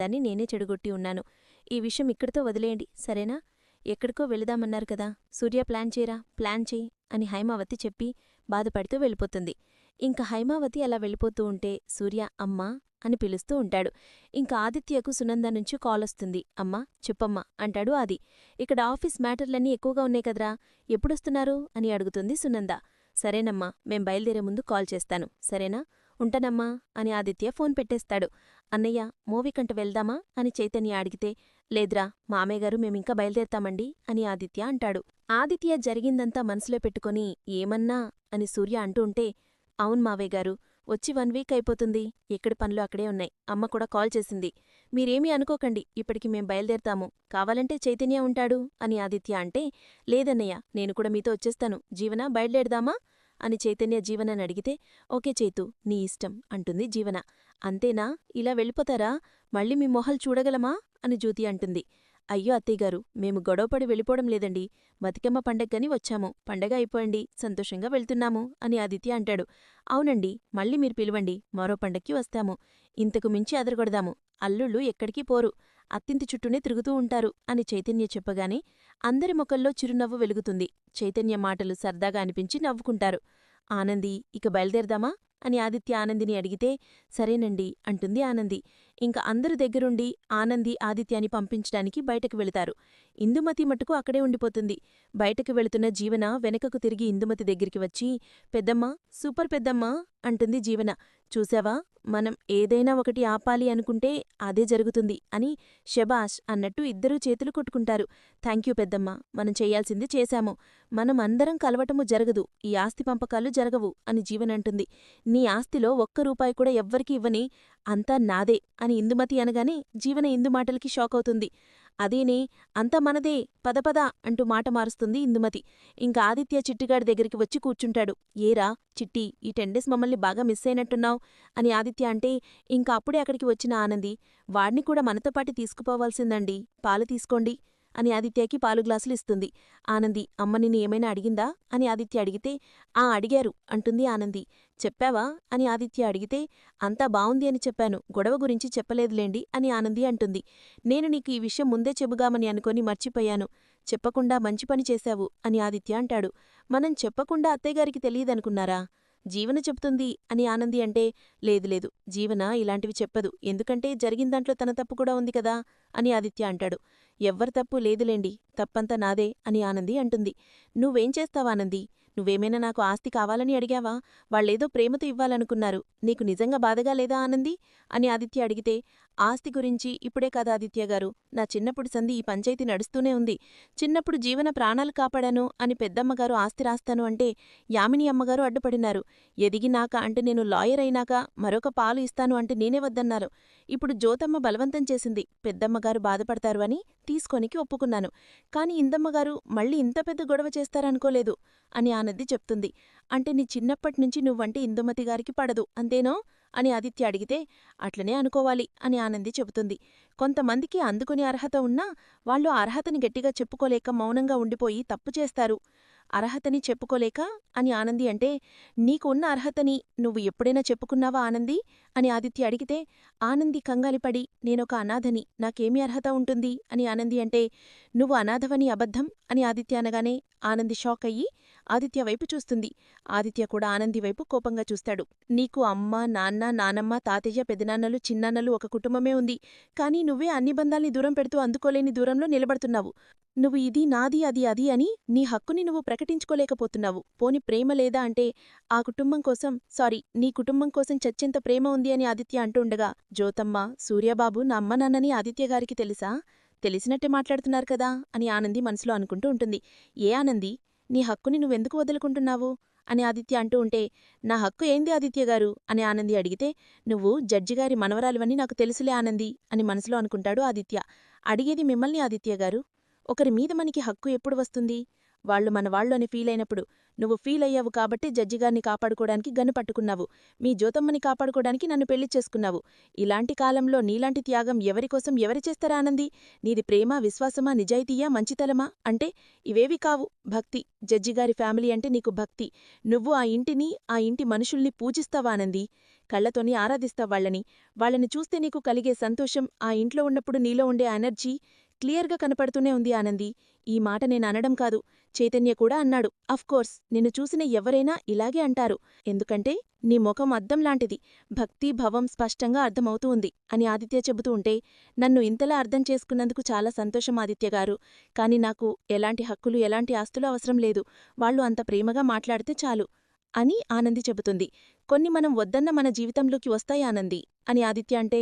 దాన్ని నేనే చెడగొట్టి ఉన్నాను. ఈ విషయం ఇక్కడితో వదిలేయండి, సరేనా? ఎక్కడికో వెళదామన్నారు కదా, సూర్య ప్లాన్ చేయరా, ప్లాన్ చెయ్యి అని హైమావతి చెప్పి బాధపడుతూ వెళ్ళిపోతుంది. ఇంక హైమావతి అలా వెళ్ళిపోతూ ఉంటే సూర్య అమ్మా అని పిలుస్తూ ఉంటాడు. ఇంక ఆదిత్యకు సునంద నుంచి కాలొస్తుంది. అమ్మా చెప్పమ్మా అంటాడు ఆది. ఇక్కడ ఆఫీస్ మ్యాటర్లన్నీ ఎక్కువగా ఉన్నాయి కదరా, ఎప్పుడొస్తున్నారు అని అడుగుతుంది సునంద. సరేనమ్మా, మేం బయలుదేరే ముందు కాల్ చేస్తాను, సరేనా? ఉంటానమ్మా అని ఆదిత్య ఫోన్ పెట్టేస్తాడు. అన్నయ్య మూవీకంట వెళ్దామా అని చైతన్య అడిగితే, లేద్రా మామయ్యగారు మేమింకా బయలుదేరతామండి అని ఆదిత్య అంటాడు. ఆదిత్య జరిగిందంతా మనసులో పెట్టుకొని ఏమన్నా అని సూర్య అంటూ ఉంటే, అవును మావయ్యగారు, వచ్చి 1 వీక్ అయిపోతుంది, ఎక్కడి పనులు అక్కడే ఉన్నాయి, అమ్మ కూడా కాల్ చేసింది. మీరేమీ అనుకోకండి, ఇప్పటికి మేం బయలుదేరతాము, కావాలంటే చైతన్య ఉంటాడు అని ఆదిత్య అంటే, లేదన్నయ్య నేను కూడా మీతో వచ్చేస్తాను, జీవన బయలుదేరదామా అని చైతన్య జీవనని అడిగితే, ఓకే చైతు నీ ఇష్టం అంటుంది జీవన. అంతేనా, ఇలా వెళ్ళిపోతారా, మళ్ళీ మీ మొహలు చూడగలమా అని జ్యోతి అంటుంది. అయ్యో అత్తయ్యగారు, మేము గొడవపడి వెళ్ళిపోవడం లేదండి, బతికమ్మ పండగని వచ్చాము, పండగ అయిపోయింది, సంతోషంగా వెళ్తున్నాము అని ఆదిత్య అంటాడు. అవునండి, మళ్ళీ మీరు పిలవండి, మరో పండక్కి వస్తాము, ఇంతకు మించి అదరగొడదాము, అల్లుళ్ళు ఎక్కడికి పోరు, అత్తింటి చుట్టూనే తిరుగుతూ ఉంటారు అని చైతన్య చెప్పగానే అందరి ముఖంలో చిరునవ్వు వెలుగుతుంది. చైతన్య మాటలు సరదాగా అనిపించి నవ్వుకుంటారు. ఆనంది ఇక బయలుదేరదామా అని ఆదిత్య ఆనందిని అడిగితే, సరేనండి అంటుంది ఆనంది. ఇంక అందరి దగ్గరుండి ఆనంది ఆదిత్యాని పంపించడానికి బయటకు వెళతారు. ఇందుమతి మటుకు అక్కడే ఉండిపోతుంది. బయటకు వెళుతున్న జీవన వెనకకు తిరిగి ఇందుమతి దగ్గరికి వచ్చి, పెద్దమ్మా, సూపర్ పెద్దమ్మా అంటుంది జీవన. చూశావా, మనం ఏదైనా ఒకటి ఆపాలి అనుకుంటే అదే జరుగుతుంది అని శబాష్ అన్నట్టు ఇద్దరూ చేతులు కొట్టుకుంటారు. థ్యాంక్యూ పెద్దమ్మా, మనం చెయ్యాల్సింది చేశాము, మనం అందరం కలవటము జరగదు, ఈ ఆస్తి పంపకాలు జరగవు అని జీవనంటుంది. నీ ఆస్తిలో ఒక్క రూపాయి కూడా ఎవ్వరికీ ఇవ్వని, అంతా నాదే అని ఇందుమతి అనగానే జీవన ఇందు మాటలకి షాకవుతుంది. అదేనే, అంతా మనదే, పదపద అంటూ మాట మారుస్తుంది ఇందుమతి. ఇంక ఆదిత్య చిట్టిగాడి దగ్గరికి వచ్చి కూర్చుంటాడు. ఏరా చిట్టి, ఈ 10 డేస్ మమ్మల్ని బాగా మిస్ అయినట్టున్నావ్ అని ఆదిత్య అంటే, ఇంక అప్పుడే అక్కడికి వచ్చిన ఆనంది, వాడిని కూడా మనతో పాటి తీసుకుపోవాల్సిందండి, పాలు తీసుకోండి అని ఆదిత్యకి పాలు గ్లాసులు ఇస్తుంది. ఆనంది, అమ్మ నిన్ను ఏమైనా అడిగిందా అని ఆదిత్య అడిగితే, అడిగారు అంటుంది ఆనంది. చెప్పావా అని ఆదిత్య అడిగితే, అంతా బావుంది అని చెప్పాను, గొడవ గురించి చెప్పలేదులేండి అని ఆనంది అంటుంది. నేను నీకు ఈ విషయం ముందే చెబుగామని అనుకొని మర్చిపోయాను, చెప్పకుండా మంచి పని చేశావు అని ఆదిత్య అంటాడు. మనం చెప్పకుండా అత్తయ్యగారికి తెలియదనుకున్నారా, జీవన చెప్తుంది అని ఆనంది అంటే, లేదు జీవన ఇలాంటివి చెప్పదు, ఎందుకంటే జరిగిందాంట్లో తన తప్పు కూడా ఉంది కదా అని ఆదిత్య అంటాడు. ఎవ్వరి తప్పు లేదులేండి, తప్పంతా నాదే అని ఆనంది అంటుంది. నువ్వేం చేస్తావానంది, నువ్వేమైనా నాకు ఆస్తి కావాలని అడిగావా, వాళ్ళేదో ప్రేమతో ఇవ్వాలనుకున్నారు, నీకు నిజంగా బాధగా లేదా ఆనంది అని ఆదిత్య అడిగితే, ఆస్తి గురించి ఇప్పుడే కాదా ఆదిత్యగారు, నా చిన్నప్పుడు సంధి ఈ పంచాయతీ నడుస్తూనే ఉంది, చిన్నప్పుడు జీవన ప్రాణాలు కాపాడాను అని పెద్దమ్మగారు ఆస్తి రాస్తాను అంటే యామిని అమ్మగారు అడ్డుపడినారు, ఎదిగినాక అంటే నేను లాయర్ అయినాక మరొక పాలు ఇస్తాను అంటే నేనే వద్దన్నారు, ఇప్పుడు జ్యోతమ్మ బలవంతం చేసింది, పెద్దమ్మగారు బాధపడతారు అని తీసుకోనికి ఒప్పుకున్నాను, కాని ఇందమ్మగారు మళ్ళీ ఇంత పెద్ద గొడవ చేస్తారనుకోలేదు అని ఆనంది చెప్తుంది. అంటే నీ చిన్నప్పటినుంచి నువ్వంటే ఇందుమతి గారికి పడదు అంతేనో అని ఆదిత్య అడిగితే, అట్లనే అనుకోవాలి అని ఆనంది చెబుతుంది. కొంతమందికి అందుకునే అర్హత ఉన్నా వాళ్ళు అర్హతని గట్టిగా చెప్పుకోలేక మౌనంగా ఉండిపోయి తప్పు చేస్తారు. అర్హతని చెప్పుకోలేక అని ఆనంది అంటే, నీకు ఉన్న అర్హతని నువ్వు ఎప్పుడైనా చెప్పుకున్నావా ఆనంది అని ఆదిత్య అడిగితే, ఆనంది కంగాలిపడి, నేనొక అనాథని, నాకేమీ అర్హత ఉంటుంది అని ఆనంది అంటే, నువ్వు అనాథవని అబద్ధం అని ఆదిత్య అనగానే ఆనంది షాక్ అయ్యి ఆదిత్య వైపు చూస్తుంది. ఆదిత్య కూడా ఆనంది వైపు కోపంగా చూస్తాడు. నీకు అమ్మ, నాన్న, నానమ్మ, తాతయ్య, పెదనాన్నలు, చిన్నాన్నలు ఒక కుటుంబమే ఉంది, కానీ నువ్వే అన్ని బంధాల్ని దూరం పెడుతూ అందుకోలేని దూరంలో నిలబడుతున్నావు. నువ్వు ఇది నాది అది అని నీ హక్కుని నువ్వు ప్రకటించుకోలేకపోతున్నావు. పోని ప్రేమ లేదా అంటే ఆ కుటుంబం కోసం, నీ కుటుంబం కోసం చచ్చెంత ప్రేమ ఉంది అని ఆదిత్య అంటుండగా, జ్యోతమ్మ, సూర్యబాబు నా అమ్మ నాన్నని ఆదిత్యగారికి తెలుసా, తెలిసినట్టే మాట్లాడుతున్నారు కదా అని ఆనంది మనసులో అనుకుంటూ ఉంటుంది. ఏ ఆనంది, నీ హక్కుని నువ్వెందుకు వదులుకుంటున్నావు అని ఆదిత్య అంటూ ఉంటే, నా హక్కు ఏంది ఆదిత్యగారు అని ఆనంది అడిగితే, నువ్వు జడ్జిగారి మనవరాలివని నాకు తెలుసులే ఆనంది అని మనసులో అనుకుంటాడు ఆదిత్య. అడిగేది మిమ్మల్ని ఆదిత్యగారు, ఒకరి మీద మనకి హక్కు ఎప్పుడు వస్తుంది, వాళ్ళు మనవాళ్ళు అని ఫీలైనప్పుడు నువ్వు ఫీలయ్యావు కాబట్టి జడ్జిగారిని కాపాడుకోవడానికి గన్ను పట్టుకున్నావు. మీ జ్యోతమ్మని కాపాడుకోవడానికి నన్ను పెళ్లి చేసుకున్నావు. ఇలాంటి కాలంలో నీలాంటి త్యాగం ఎవరికోసం ఎవరు చేస్తారా ఆనంది? నీది ప్రేమ, విశ్వాసమా, నిజాయితీయా, మంచితనమా? అంటే ఇవేవి కావు. భక్తి. జడ్జిగారి ఫ్యామిలీ అంటే నీకు భక్తి. నువ్వు ఆ ఇంటిని, ఆ ఇంటి మనుషుల్ని పూజిస్తావా ఆనంది? కళ్లతోని ఆరాధిస్తావాళ్లని. వాళ్లని చూస్తే నీకు కలిగే సంతోషం, ఆ ఇంట్లో ఉన్నప్పుడు నీలో ఉండే ఎనర్జీ క్లియర్గా కనపడుతూనే ఉంది ఆనంది. ఈ మాట నేననడం కాదు, చైతన్య కూడా అన్నాడు. అఫ్కోర్స్ నిన్ను చూసిన ఎవరైనా ఇలాగే అంటారు. ఎందుకంటే నీ ముఖం అద్దంలాంటిది. భక్తి, భవం స్పష్టంగా అర్థమవుతూ ఉంది అని ఆదిత్య చెబుతూ ఉంటే, నన్ను ఇంతలా అర్థం చేసుకున్నందుకు చాలా సంతోషం ఆదిత్యగారు. కాని నాకు ఎలాంటి హక్కులు, ఎలాంటి ఆస్తులు అవసరం లేదు. వాళ్ళు అంత ప్రేమగా మాట్లాడితే చాలు అని ఆనంది చెబుతుంది. కొన్ని మనం వద్దన్న మన జీవితంలోకి వస్తాయి ఆనంది అని ఆదిత్య అంటే,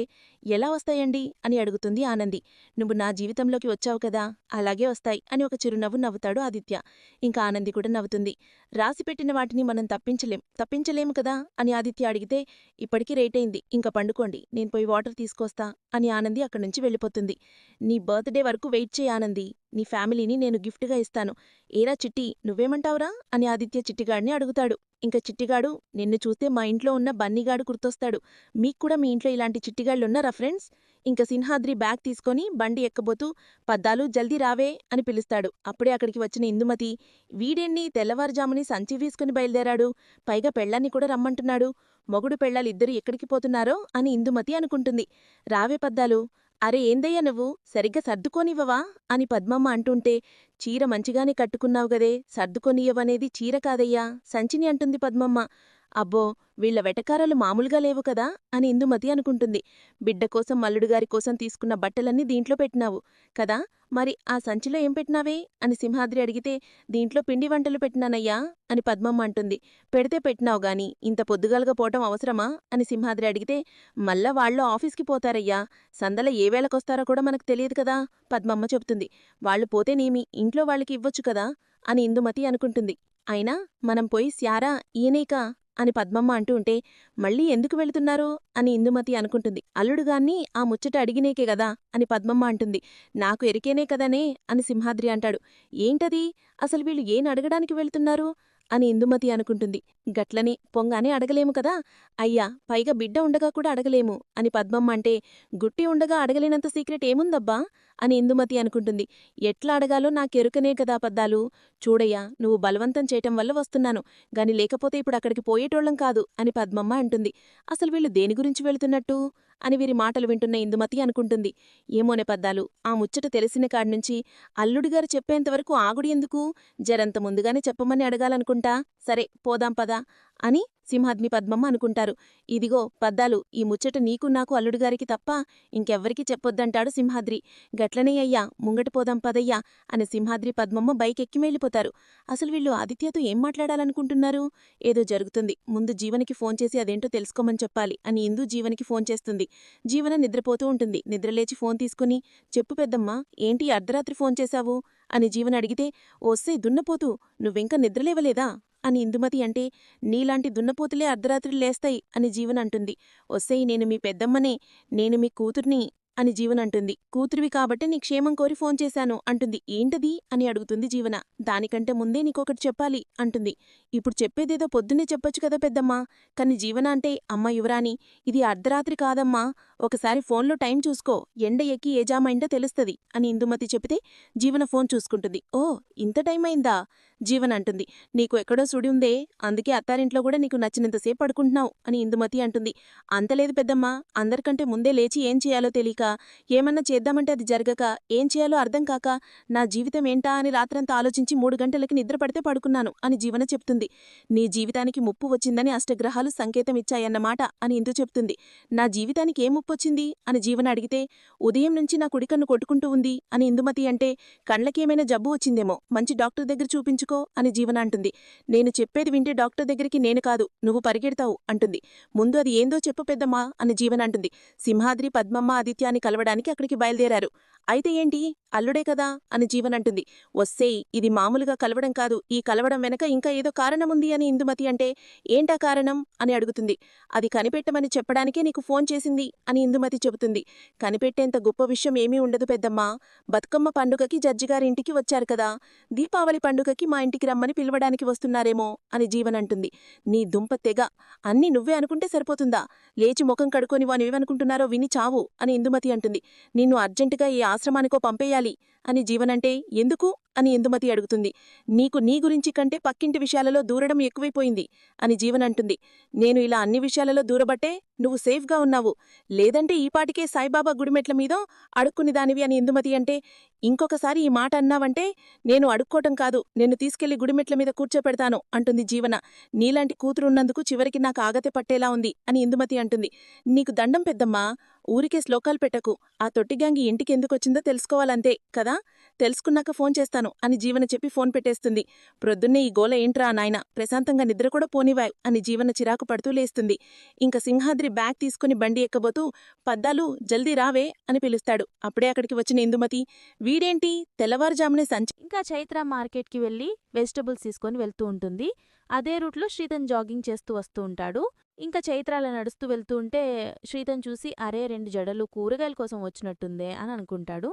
ఎలా వస్తాయండి అని అడుగుతుంది ఆనంది. నువ్వు నా జీవితంలోకి వచ్చావు కదా, అలాగే వస్తాయి అని ఒక చిరునవ్వు నవ్వుతాడు ఆదిత్య. ఇంకా ఆనంది కూడా నవ్వుతుంది. రాసిపెట్టిన వాటిని మనం తప్పించలేము కదా అని ఆదిత్య అడిగితే, ఇప్పటికీ రేటైంది, ఇంకా పండుకోండి, నేను పోయి వాటర్ తీసుకొస్తా అని ఆనంది అక్కడ్నుంచి వెళ్ళిపోతుంది. నీ బర్త్డే వరకు వెయిట్ చేయి ఆనంది, నీ ఫ్యామిలీని నేను గిఫ్ట్గా ఇస్తాను. ఏరా చిట్టి, నువ్వేమంటావురా అని ఆదిత్య చిట్టిగాడిని అడుగుతాడు. ఇంకా చిట్టిగాడు, నిన్ను చూస్తే మా ఇంట్లో ఉన్న బన్నీగాడు గుర్తొస్తాడు. మీక్కూడా మీ ఇంట్లో ఇలాంటి చిట్టిగాళ్ళున్నారా ఫ్రెండ్స్? ఇంక సింహాద్రి బ్యాగ్ తీసుకొని బండి ఎక్కబోతూ, పద్దాలు జల్దీ రావే అని పిలుస్తాడు. అప్పుడే అక్కడికి వచ్చిన ఇందుమతి, వీడెన్ని తెల్లవారుజాముని సంచి వీసుకుని బయలుదేరాడు, పైగా పెళ్ళాన్ని కూడా రమ్మంటున్నాడు. మొగుడు పెళ్ళాలిద్దరూ ఎక్కడికి పోతున్నారో అని ఇందుమతి అనుకుంటుంది. రావే పద్దాలు. అరే ఏందయ్యా నువ్వు, సరిగ్గా సర్దుకోనివ్వవా అని పద్మమ్మ అంటుంటే, చీర మంచిగానే కట్టుకున్నావు గదే, సర్దుకోనియ్యవనేది చీర కాదయ్యా, సంచిని అంటుంది పద్మమ్మ. అబ్బో, వీళ్ల వెటకారాలు మామూలుగా లేవు కదా అని ఇందుమతి అనుకుంటుంది. బిడ్డకోసం, మల్లుడుగారికోసం తీసుకున్న బట్టలన్నీ దీంట్లో పెట్టినావు కదా, మరి ఆ సంచిలో ఏం పెట్టినావే అని సింహాద్రి అడిగితే, దీంట్లో పిండి వంటలు పెట్టినానయ్యా అని పద్మమ్మ అంటుంది. పెడితే పెట్టినావు గాని ఇంత పొద్దుగాలుగా పోవటం అవసరమా అని సింహాద్రి అడిగితే, మళ్ళా వాళ్ళు ఆఫీస్కి పోతారయ్యా, సందల ఏ వేళకొస్తారో కూడా మనకు తెలియదు కదా పద్మమ్మ చెబుతుంది. వాళ్ళు పోతేనేమి, ఇంట్లో వాళ్ళకి ఇవ్వొచ్చు కదా అని ఇందుమతి అనుకుంటుంది. అయినా మనం పోయి స్యారా ఈయనేకా అని పద్మమ్మ అంటూ ఉంటే, మళ్ళీ ఎందుకు వెళుతున్నారు అని ఇందుమతి అనుకుంటుంది. అల్లుడుగాన్ని ఆ ముచ్చట అడిగినేకే గదా అని పద్మమ్మ అంటుంది. నాకు ఎరికేనే కదనే అని సింహాద్రి అంటాడు. ఏంటది, అసలు వీళ్ళు అడగడానికి వెళ్తున్నారు అని ఇందుమతి అనుకుంటుంది. గట్లని పొంగానే అడగలేము కదా అయ్యా, పైగా బిడ్డ ఉండగా కూడా అడగలేము అని పద్మమ్మ అంటే, గుట్టి ఉండగా అడగలేనంత సీక్రెట్ ఏముందబ్బా అని ఇందుమతి అనుకుంటుంది. ఎట్లా అడగాలో నాకెరుకనే కదా పద్దాలు. చూడయ్యా, నువ్వు బలవంతం చేయటం వల్ల వస్తున్నాను గాని లేకపోతే ఇప్పుడు అక్కడికి పోయేటోళ్లం కాదు అని పద్మమ్మ అంటుంది. అసలు వీళ్ళు దేని గురించి వెళుతున్నట్టు అని వీరి మాటలు వింటున్న ఇందుమతి అనుకుంటుంది. ఏమోనే పద్దాలు, ఆ ముచ్చట తెలిసిన కాడ్నుంచి అల్లుడిగారు చెప్పేంతవరకు ఆగుడి ఎందుకు, జరంత ముందుగానే చెప్పమని అడగాలనుకుంటా. సరే పోదాం పదా అని సింహాద్ని పద్మమ్మ అనుకుంటారు. ఇదిగో పద్దాలు, ఈ ముచ్చట నీకు నాకు అల్లుడుగారికి తప్ప ఇంకెవ్వరికీ చెప్పొద్దంటాడు సింహాద్రి. గట్లనే అయ్యా, ముంగట పోదాం పదయ్యా అని సింహాద్రి పద్మమ్మ బైకెక్కి మేలిపోతారు. అసలు వీళ్ళు ఆదిత్యతో ఏం మాట్లాడాలనుకుంటున్నారు? ఏదో జరుగుతుంది, ముందు జీవనికి ఫోన్ చేసి అదేంటో తెలుసుకోమని చెప్పాలి అని ఇందు జీవనికి ఫోన్ చేస్తుంది. జీవన నిద్రపోతూ ఉంటుంది. నిద్రలేచి ఫోన్ తీసుకుని, చెప్పు పెద్దమ్మా, ఏంటి అర్ధరాత్రి ఫోన్ చేశావు అని జీవన అడిగితే, ఓసే దున్నపోతూ, నువ్వింకా నిద్రలేవలేదా అని ఇందుమతి అంటే, నీలాంటి దున్నపోతులే అర్ధరాత్రి లేస్తాయి అని జీవన అంటుంది. ఒసేయ్, నేను మీ పెద్దమ్మనే, నేను మీ కూతుర్ని అని జీవన అంటుంది. కూతురివి కాబట్టి నీ క్షేమం కోరి ఫోన్ చేశాను అంటుంది. ఏంటది అని అడుగుతుంది జీవన. దానికంటే ముందే నీకొకటి చెప్పాలి అంటుంది. ఇప్పుడు చెప్పేదేదో పొద్దున్నే చెప్పొచ్చు కదా పెద్దమ్మా. కాని జీవన అంటే, అమ్మ యువరాణి, ఇది అర్ధరాత్రి కాదమ్మా, ఒకసారి ఫోన్లో టైం చూసుకో, ఎండ ఎక్కి ఏ జామైందో తెలుస్తది అని ఇందుమతి చెబితే జీవన ఫోన్ చూసుకుంటుంది. ఓ, ఇంత టైం అయిందా జీవన అంటుంది. నీకు ఎక్కడో సుడి ఉందే, అందుకే అత్తారింట్లో కూడా నీకు నచ్చినంతసేపు పడుకుంటున్నావు అని ఇందుమతి అంటుంది. అంతలేదు పెద్దమ్మా, అందరికంటే ముందే లేచి ఏం చేయాలో తెలియక, ఏమన్నా చేద్దామంటే అది జరగక, ఏం చేయాలో అర్థం కాక, నా జీవితం ఏంటా అని రాత్రంతా ఆలోచించి 3 గంటలకి నిద్రపడితే పడుకున్నాను అని జీవన చెప్తుంది. నీ జీవితానికి ముప్పు వచ్చిందని అష్టగ్రహాలు సంకేతం ఇచ్చాయన్నమాట అని ఇందు చెప్తుంది. నా జీవితానికి ఏం ముప్పొచ్చింది అని జీవన అడిగితే, ఉదయం నుంచి నా కుడికన్ను కొట్టుకుంటూ ఉంది అని ఇందుమతి అంటే, కళ్ళకేమైనా జబ్బు వచ్చిందేమో, మంచి డాక్టర్ దగ్గర చూపించుకో అని జీవన అంటుంది. నేను చెప్పేది వింటే డాక్టర్ దగ్గరికి నేను కాదు, నువ్వు పరిగెడతావు అంటుంది. ముందు అది ఏందో చెప్పు పెద్దమ్మా అని జీవన అంటుంది. సింహాద్రి, పద్మమ్మ, ఆదిత్య అల్లుడిని కలవడానికి అక్కడికి బయలుదేరారు. అయితే ఏంటి, అల్లుడే కదా అని జీవన్ అంటుంది. ఒస్సేయ్, ఇది మామూలుగా కలవడం కాదు, ఈ కలవడం వెనక ఇంకా ఏదో కారణముంది అని ఇందుమతి అంటే, ఏంటా కారణం అని అడుగుతుంది. అది కనిపెట్టమని చెప్పడానికే నీకు ఫోన్ చేసింది అని ఇందుమతి చెబుతుంది. కనిపెట్టేంత గొప్ప విషయం ఏమీ ఉండదు పెద్దమ్మా. బతుకమ్మ పండుగకి జడ్జిగారింటికి వచ్చారు కదా, దీపావళి పండుగకి మా ఇంటికి రమ్మని పిలవడానికి వస్తున్నారేమో అని జీవన్ అంటుంది. నీ దుంప తెగ, అన్నీ నువ్వే అనుకుంటే సరిపోతుందా? లేచి ముఖం కడుకొని వానేమనుకుంటున్నారో విని చావు అని ఇందుమతి అంటుంది. నిన్ను అర్జెంటుగా ఈ ఆశ్రమానికో పంపేయాలి అని జీవనంటే, ఎందుకు అని ఇందుమతి అడుగుతుంది. నీకు నీ గురించి కంటే పక్కింటి విషయాలలో దూరడం ఎక్కువైపోయింది అని జీవనంటుంది. నేను ఇలా అన్ని విషయాలలో దూరబట్టే నువ్వు సేఫ్గా ఉన్నావు, లేదంటే ఈపాటికే సాయిబాబా గుడిమెట్ల మీదో అడుక్కుని దానివి అని ఇందుమతి అంటే, ఇంకొకసారి ఈ మాట అన్నావంటే నేను అడుక్కోవటం కాదు, నిన్ను తీసుకెళ్లి గుడిమెట్ల మీద కూర్చోపెడతాను అంటుంది జీవన. నీలాంటి కూతురున్నందుకు చివరికి నాకు ఆగతే పట్టేలా ఉంది అని ఇందుమతి అంటుంది. నీకు దండం పెద్దమ్మా, ఊరికే శ్లోకాలు పెట్టకు. ఆ తొట్టిగ్యాంగి ఇంటికెందుకొచ్చిందో తెలుసుకోవాలంతే కదా, తెలుసుకున్నాక ఫోన్ చేస్తాను అని జీవన చెప్పి ఫోన్ పెట్టేస్తుంది. ప్రొద్దున్నే ఈ గోల ఏంట్రా నాయన, ప్రశాంతంగా నిద్ర కూడా పోనివాయ్ అని జీవన చిరాకు పడుతూ లేస్తుంది. ఇంక సింహాద్రి బ్యాగ్ తీసుకుని బండి ఎక్కబోతూ, పద్దాలు జల్దీ రావే అని పిలుస్తాడు. అప్పుడే అక్కడికి వచ్చిన ఇందుమతి, వీడేంటి తెల్లవారుజామునే ఇంకా చైత్ర మార్కెట్కి వెళ్ళి వెజిటబుల్స్ తీసుకొని వెళ్తూ ఉంటుంది. అదే రూట్లో శ్రీతన్ జాగింగ్ చేస్తూ వస్తూ ఉంటాడు. ఇంకా చైత్ర అలా నడుస్తూ వెళ్తూ ఉంటే శ్రీతన్ చూసి, అరే 2 జడలు కూరగాయల కోసం వచ్చినట్టుందే అని అనుకుంటాడు.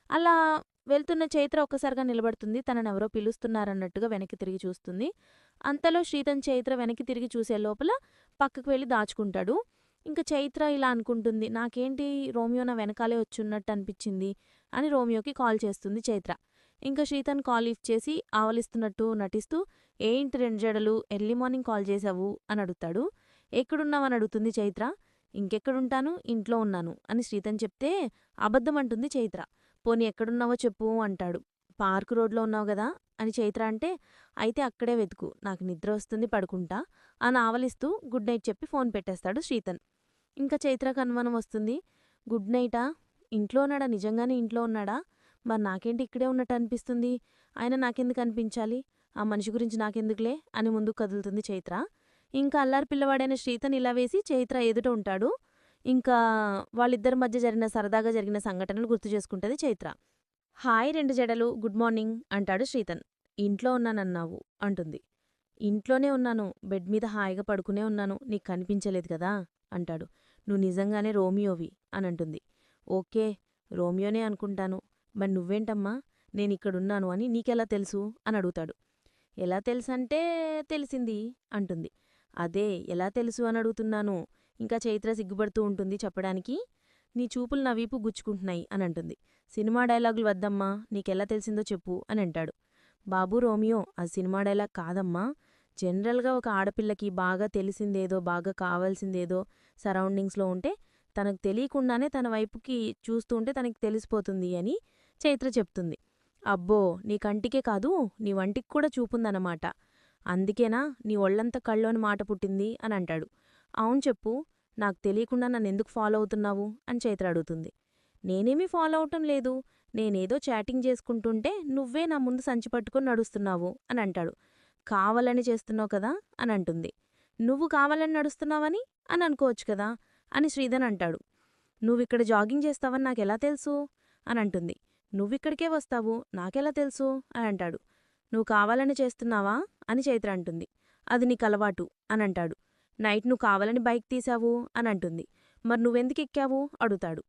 అలా వెళ్తున్న చైత్ర ఒక్కసారిగా నిలబడుతుంది. తననెవరో పిలుస్తున్నారన్నట్టుగా వెనక్కి తిరిగి చూస్తుంది. అంతలో శ్రీతన్ చైత్ర వెనక్కి తిరిగి చూసే లోపల పక్కకు వెళ్ళి దాచుకుంటాడు. ఇంకా చైత్ర ఇలా అనుకుంటుంది, నాకేంటి రోమియో నా వెనకాలే వచ్చున్నట్టు అనిపించింది అని రోమియోకి కాల్ చేస్తుంది చైత్ర. ఇంకా శ్రీతన్ కాల్ లిఫ్ట్ చేసి ఆవలిస్తున్నట్టు నటిస్తూ, ఏంటి 2 జడలు ఎర్లీ మార్నింగ్ కాల్ చేశావు అని అడుగుతాడు. ఎక్కడున్నావని అడుగుతుంది చైత్ర. ఇంకెక్కడుంటాను, ఇంట్లో ఉన్నాను అని శ్రీతన్ చెప్తే అబద్ధమంటుంది చైత్ర. పోనీ ఎక్కడున్నావో చెప్పు అంటాడు. పార్క్ రోడ్లో ఉన్నావు గదా అని చైత్ర అంటే, అయితే అక్కడే వెతుకు, నాకు నిద్ర వస్తుంది పడుకుంటా అని ఆవలిస్తూ గుడ్ నైట్ చెప్పి ఫోన్ పెట్టేస్తాడు శ్రీతన్. ఇంకా చైత్రకు అనుమానం వస్తుంది. గుడ్ నైటా, ఇంట్లో ఉన్నాడా, నిజంగానే ఇంట్లో ఉన్నాడా, మరి నాకేంటి ఇక్కడే ఉన్నట్టు అనిపిస్తుంది, ఆయన నాకెందుకు అనిపించాలి, ఆ మనిషి గురించి నాకెందుకులే అని ముందుకు కదులుతుంది చైత్ర. ఇంకా అల్లారి పిల్లవాడైన శ్రీతన్ ఇలా వేసి చైత్ర ఎదుట ఉంటాడు. ఇంకా వాళ్ళిద్దరి మధ్య సరదాగా జరిగిన సంఘటనలు గుర్తు చేసుకుంటుంది చైత్ర. హాయ్ 2 జడలు, గుడ్ మార్నింగ్ అంటాడు శ్రీతన్. ఇంట్లో ఉన్నానన్నావు అంటుంది. ఇంట్లోనే ఉన్నాను, బెడ్ మీద హాయిగా పడుకునే ఉన్నాను, నీకు కనిపించలేదు కదా అంటాడు. నువ్వు నిజంగానే రోమియోవి అనంటుంది. ఓకే, రోమియోనే అనుకుంటాను, మరి నువ్వేంటమ్మా, నేనిక్కడున్నాను అని నీకెలా తెలుసు అని అడుగుతాడు. ఎలా తెలుసంటే తెలిసింది అంటుంది. అదే ఎలా తెలుసు అని అడుగుతున్నాను. ఇంకా చైత్ర సిగ్గుపడుతూ ఉంటుంది చెప్పడానికి. నీ చూపులు నా వీపు గుచ్చుకుంటున్నాయి అని అంటుంది. సినిమా డైలాగులు వద్దమ్మా, నీకెలా తెలిసిందో చెప్పు అని అంటాడు. బాబూ రోమియో, అది సినిమా డైలాగ్ కాదమ్మా, జనరల్గా ఒక ఆడపిల్లకి బాగా తెలిసిందేదో, బాగా కావాల్సిందేదో సరౌండింగ్స్లో ఉంటే తనకు తెలియకుండానే తన వైపుకి చూస్తూ ఉంటే తనకి తెలిసిపోతుంది అని చైత్ర చెప్తుంది. అబ్బో, నీ కంటికే కాదు నీ వంటికి కూడా చూపుందన్నమాట, అందుకేనా నీ ఒళ్లంతా కళ్ళోని మాట పుట్టింది అని అంటాడు. అవును చెప్పు, నాకు తెలియకుండా నన్నెందుకు ఫాలో అవుతున్నావు అని చైత్ర అడుగుతుంది. నేనేమీ ఫాలో అవటం లేదు, నేనేదో చాటింగ్ చేసుకుంటుంటే నువ్వే నా ముందు సంచి పట్టుకొని నడుస్తున్నావు అని అంటాడు. కావాలని చేస్తున్నావు కదా అని అంటుంది. నువ్వు కావాలని నడుస్తున్నావని అని అనుకోవచ్చు కదా అని శ్రీధన్ అంటాడు. నువ్విక్కడ జాగింగ్ చేస్తావని నాకెలా తెలుసు అని అంటుంది. నువ్విక్కడికే వస్తావు, నాకెలా తెలుసు అని అంటాడు. నువ్వు కావాలని చేస్తున్నావా అని చైత్ర అంటుంది. అది నీకు అలవాటు అని అంటాడు. నైట్ నువ్వు కావాలని బైక్ తీశావు అని అంటుంది. మరి నువ్వెందుకు ఎక్కావు అడుగుతాడు.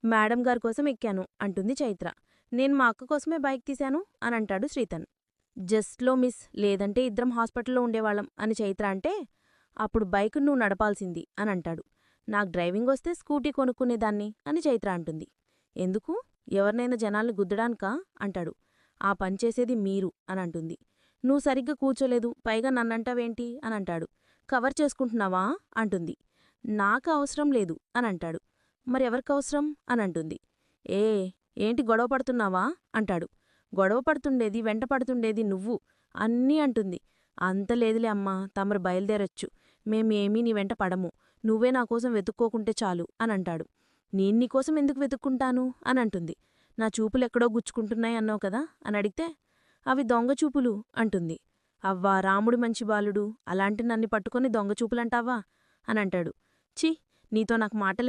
మేడం గారి కోసం ఎక్కాను అంటుంది చైత్ర. నేను మా అక్క కోసమే బైక్ తీశాను అని అంటాడు శ్రీతన్. జస్ట్లో మిస్, లేదంటే ఇద్దరం హాస్పిటల్లో ఉండేవాళ్ళం అని చైత్ర అంటే, అప్పుడు బైక్ నువ్వు నడపాల్సింది అని అంటాడు. నాకు డ్రైవింగ్ వస్తే స్కూటీ కొనుక్కునేదాన్ని అని చైత్ర అంటుంది. ఎందుకు, ఎవరినైనా జనాల్ని గుద్దడానికా అంటాడు. ఆ పనిచేసేది మీరు అని అంటుంది. నువ్వు సరిగ్గా కూర్చోలేదు, పైగా నన్నంటావేంటి అని అంటాడు. కవర్ చేసుకుంటున్నావా అంటుంది. నాకు అవసరం లేదు అని అంటాడు. మరెవరికవసరం అని అంటుంది. ఏంటి గొడవ పడుతున్నావా అంటాడు. గొడవ పడుతుండేది, వెంట పడుతుండేది నువ్వు అన్నీ అంటుంది. అంత లేదులే అమ్మా, తమరు బయలుదేరొచ్చు, మేమేమీ నీ వెంట పడము, నువ్వే నాకోసం వెతుక్కోకుంటే చాలు అని అంటాడు. నేను నీకోసం ఎందుకు వెతుక్కుంటాను అని అంటుంది. నా చూపులెక్కడో గుచ్చుకుంటున్నాయి అన్నావు కదా అని అడిగితే, అవి దొంగచూపులు అంటుంది. అవ్వా రాముడు మంచి బాలుడు, అలాంటి నన్ను పట్టుకొని దొంగచూపులంటావా అని అంటాడు. ఛీ, నీతో నాకు మాటలే